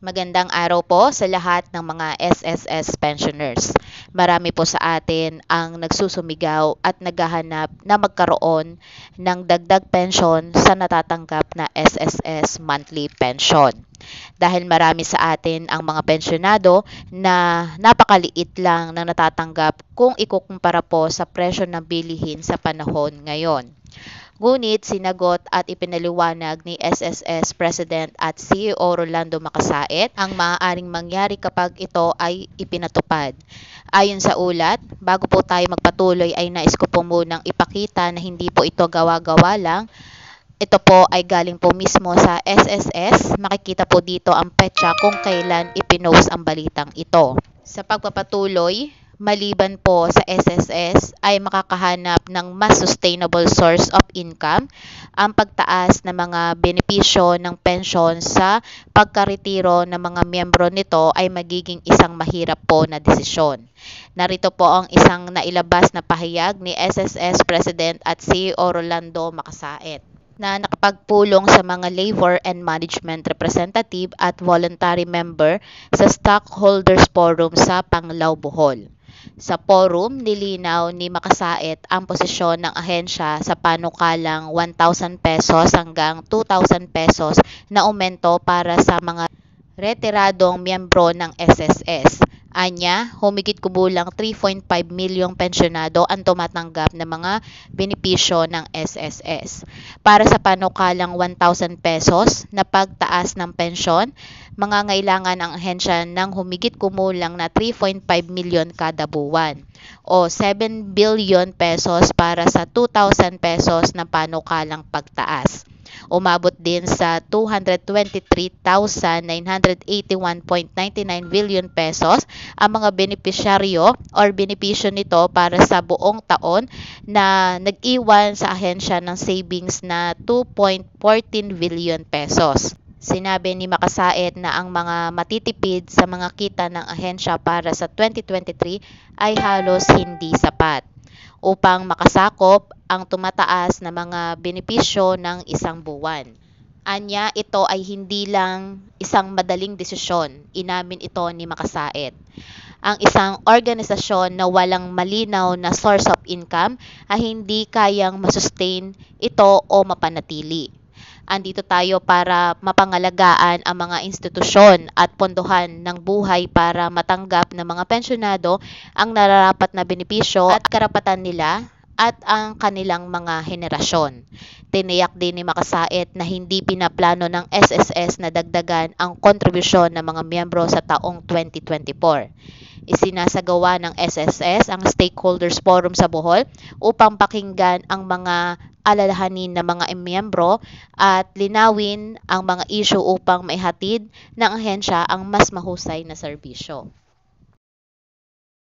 Magandang araw po sa lahat ng mga SSS pensioners. Marami po sa atin ang nagsusumigaw at naghahanap na magkaroon ng dagdag pensyon sa natatanggap na SSS monthly pension. Dahil marami sa atin ang mga pensyonado na napakaliit lang na natatanggap kung ikukumpara po sa presyo ng bilihin sa panahon ngayon. Ngunit sinagot at ipinaliwanag ni SSS President at CEO Rolando Macasait ang maaaring mangyari kapag ito ay ipinatupad. Ayon sa ulat, bago po tayo magpatuloy ay nais ko po munang ipakita na hindi po ito gawa-gawa lang. Ito po ay galing po mismo sa SSS. Makikita po dito ang petsa kung kailan ipinost ang balitang ito. Sa pagpapatuloy, maliban po sa SSS ay makakahanap ng mas sustainable source of income ang pagtaas ng mga benepisyo ng pensyon sa pagkaretiro ng mga miyembro nito ay magiging isang mahirap po na desisyon. Narito po ang isang nailabas na pahayag ni SSS President at CEO Rolando Macasait na nakapagpulong sa mga labor and management representative at voluntary member sa Stockholders Forum sa Panglao, Bohol. Sa forum, nilinaw ni Macasait ang posisyon ng ahensya sa panukalang 1,000 pesos hanggang 2,000 pesos na aumento para sa mga retiradong miyembro ng SSS. Anya, humigit kumulang 3.5 milyong pensyonado ang tumatanggap ng mga benepisyo ng SSS. Para sa panukalang 1,000 pesos na pagtaas ng pensyon, mangangailangan ang ahensya ng humigit kumulang na 3.5 milyon kada buwan o 7 billion pesos para sa 2,000 pesos na panukalang pagtaas. Umabot din sa 223,981.99 billion pesos ang mga benepisyaryo or benepisyo nito para sa buong taon na nag-iwan sa ahensya ng savings na 2.14 billion pesos. Sinabi ni Macasait na ang mga matitipid sa mga kita ng ahensya para sa 2023 ay halos hindi sapat upang makasakop ang tumataas na mga benepisyo ng isang buwan. Anya, ito ay hindi lang isang madaling desisyon, inamin ito ni Macasait. Ang isang organisasyon na walang malinaw na source of income ay hindi kayang masustain ito o mapanatili. Andito tayo para mapangalagaan ang mga institusyon at pondohan ng buhay para matanggap ng mga pensyonado ang nararapat na benepisyo at karapatan nila at ang kanilang mga henerasyon. Tiniyak din ni Macasait na hindi pinaplano ng SSS na dagdagan ang kontribusyon ng mga miyembro sa taong 2024. Isinasagawa ng SSS ang Stakeholders Forum sa Bohol upang pakinggan ang mga alalahanin ng mga miyembro at linawin ang mga isyu upang maihatid ng ahensya ang mas mahusay na serbisyo.